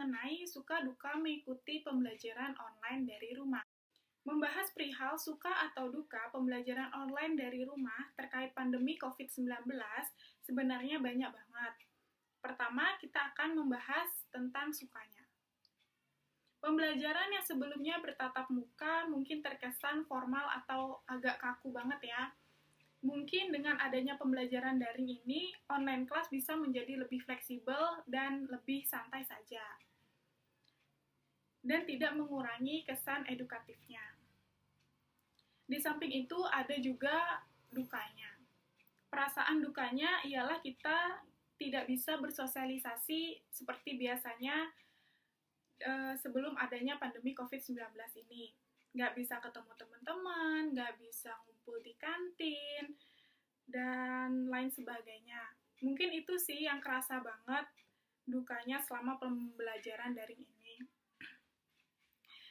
mengenai suka duka mengikuti pembelajaran online dari rumah. Membahas perihal suka atau duka pembelajaran online dari rumah terkait pandemi COVID-19 sebenarnya banyak banget. Pertama, kita akan membahas tentang sukanya. Pembelajaran yang sebelumnya bertatap muka mungkin terkesan formal atau agak kaku banget ya. Mungkin dengan adanya pembelajaran daring ini, online class bisa menjadi lebih fleksibel dan lebih santai saja. Dan tidak mengurangi kesan edukatifnya. Di samping itu ada juga dukanya. Perasaan dukanya ialah kita tidak bisa bersosialisasi seperti biasanya sebelum adanya pandemi COVID-19 ini. Nggak bisa ketemu teman-teman, nggak bisa ngumpul di kantin, dan lain sebagainya. Mungkin itu sih yang kerasa banget dukanya selama pembelajaran daring ini.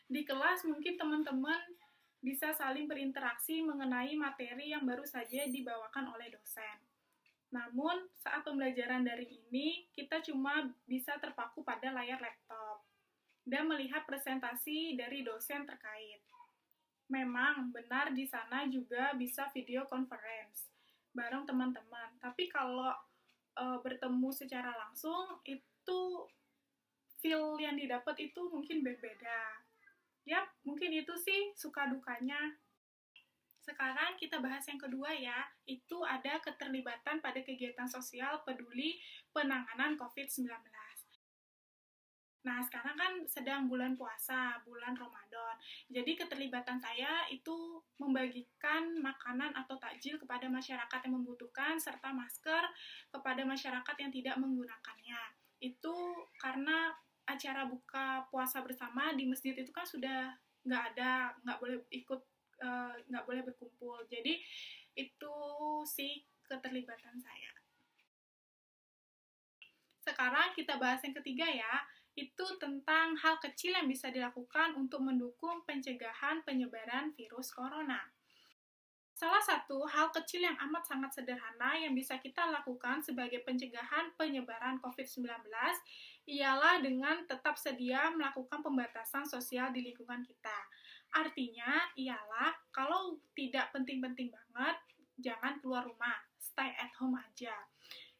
Di kelas mungkin teman-teman bisa saling berinteraksi mengenai materi yang baru saja dibawakan oleh dosen. Namun, saat pembelajaran daring ini, kita cuma bisa terpaku pada layar laptop dan melihat presentasi dari dosen terkait. Memang benar di sana juga bisa video conference bareng teman-teman. Tapi kalau bertemu secara langsung, itu feel yang didapat itu mungkin berbeda. Yap, mungkin itu sih suka dukanya. Sekarang kita bahas yang kedua ya, itu ada keterlibatan pada kegiatan sosial peduli penanganan COVID-19. Nah, sekarang kan sedang bulan puasa, bulan Ramadan. Jadi keterlibatan saya itu membagikan makanan atau takjil kepada masyarakat yang membutuhkan, serta masker kepada masyarakat yang tidak menggunakannya. Itu karena acara buka puasa bersama di masjid itu kan sudah nggak boleh ikut, nggak boleh berkumpul. Jadi itu sih keterlibatan saya. Sekarang kita bahas yang ketiga ya, itu tentang hal kecil yang bisa dilakukan untuk mendukung pencegahan penyebaran virus corona. Salah satu hal kecil yang amat sangat sederhana yang bisa kita lakukan sebagai pencegahan penyebaran COVID-19 ialah dengan tetap sedia melakukan pembatasan sosial di lingkungan kita. Artinya ialah kalau tidak penting-penting banget, jangan keluar rumah, stay at home aja.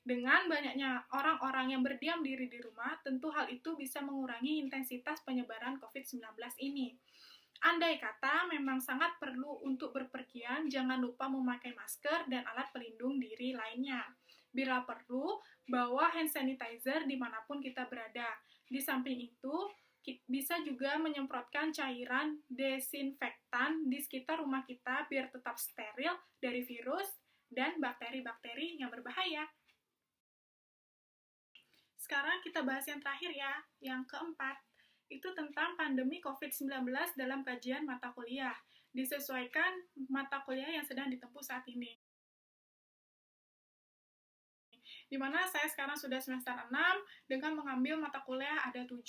Dengan banyaknya orang-orang yang berdiam diri di rumah, tentu hal itu bisa mengurangi intensitas penyebaran COVID-19 ini. Andai kata memang sangat perlu untuk berpergian, jangan lupa memakai masker dan alat pelindung diri lainnya. Bila perlu, bawa hand sanitizer dimanapun kita berada. Di samping itu, bisa juga menyemprotkan cairan desinfektan di sekitar rumah kita biar tetap steril dari virus dan bakteri-bakteri yang berbahaya. Sekarang kita bahas yang terakhir ya, yang keempat. Itu tentang pandemi COVID-19 dalam kajian mata kuliah, disesuaikan mata kuliah yang sedang ditempuh saat ini. Di mana saya sekarang sudah semester 6 dengan mengambil mata kuliah ada 7.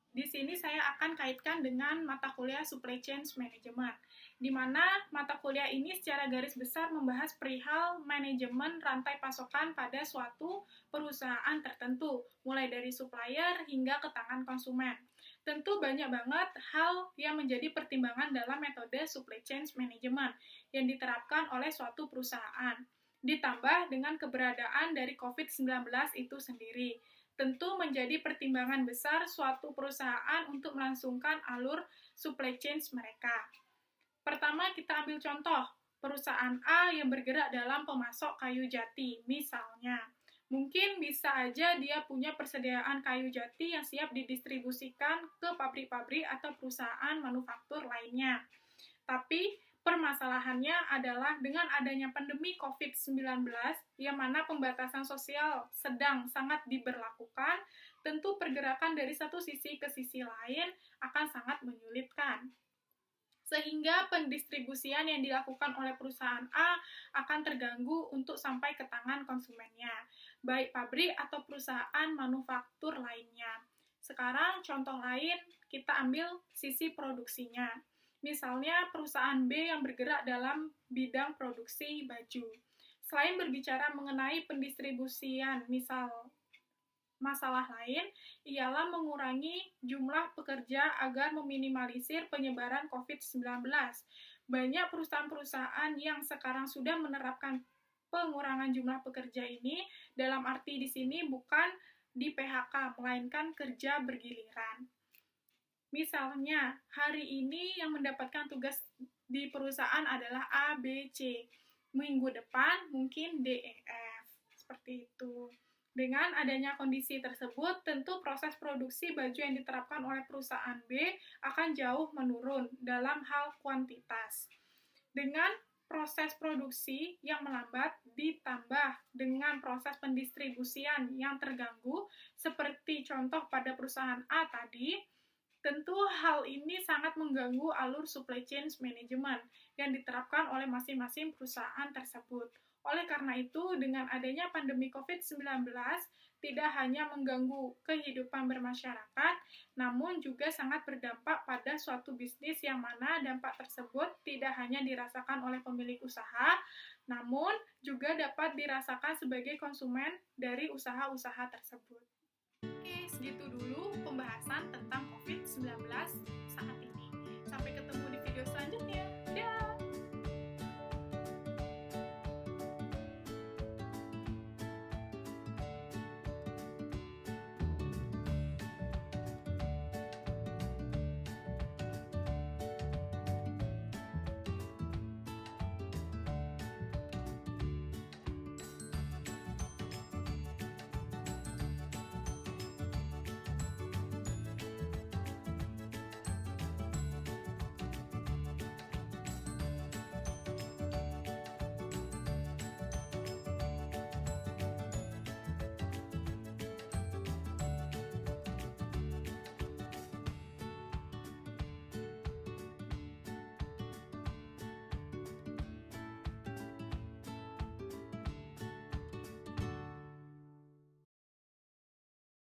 Di sini saya akan kaitkan dengan mata kuliah Supply Chain Management, di mana mata kuliah ini secara garis besar membahas perihal manajemen rantai pasokan pada suatu perusahaan tertentu, mulai dari supplier hingga ke tangan konsumen. Tentu banyak banget hal yang menjadi pertimbangan dalam metode Supply Chain Management yang diterapkan oleh suatu perusahaan, ditambah dengan keberadaan dari COVID-19 itu sendiri. Tentu menjadi pertimbangan besar suatu perusahaan untuk melangsungkan alur supply chain mereka. Pertama, kita ambil contoh, perusahaan A yang bergerak dalam pemasok kayu jati, misalnya. Mungkin bisa aja dia punya persediaan kayu jati yang siap didistribusikan ke pabrik-pabrik atau perusahaan manufaktur lainnya. Tapi, permasalahannya adalah dengan adanya pandemi COVID-19, yang mana pembatasan sosial sedang sangat diberlakukan, tentu pergerakan dari satu sisi ke sisi lain akan sangat menyulitkan. Sehingga pendistribusian yang dilakukan oleh perusahaan A akan terganggu untuk sampai ke tangan konsumennya, baik pabrik atau perusahaan manufaktur lainnya. Sekarang contoh lain, kita ambil sisi produksinya. Misalnya perusahaan B yang bergerak dalam bidang produksi baju. Selain berbicara mengenai pendistribusian, misal Masalah lain ialah mengurangi jumlah pekerja agar meminimalisir penyebaran COVID-19. Banyak perusahaan-perusahaan yang sekarang sudah menerapkan pengurangan jumlah pekerja ini, dalam arti di sini bukan di PHK, melainkan kerja bergiliran. Misalnya, hari ini yang mendapatkan tugas di perusahaan adalah A, B, C. Minggu depan mungkin D, E, F. Seperti itu. Dengan adanya kondisi tersebut, tentu proses produksi baju yang diterapkan oleh perusahaan B akan jauh menurun dalam hal kuantitas. Dengan proses produksi yang melambat ditambah dengan proses pendistribusian yang terganggu, seperti contoh pada perusahaan A tadi, tentu hal ini sangat mengganggu alur supply chain management yang diterapkan oleh masing-masing perusahaan tersebut. Oleh karena itu, dengan adanya pandemi COVID-19, tidak hanya mengganggu kehidupan bermasyarakat, namun juga sangat berdampak pada suatu bisnis yang mana dampak tersebut tidak hanya dirasakan oleh pemilik usaha, namun juga dapat dirasakan sebagai konsumen dari usaha-usaha tersebut. Oke, segitu dulu pembahasan tentang COVID-19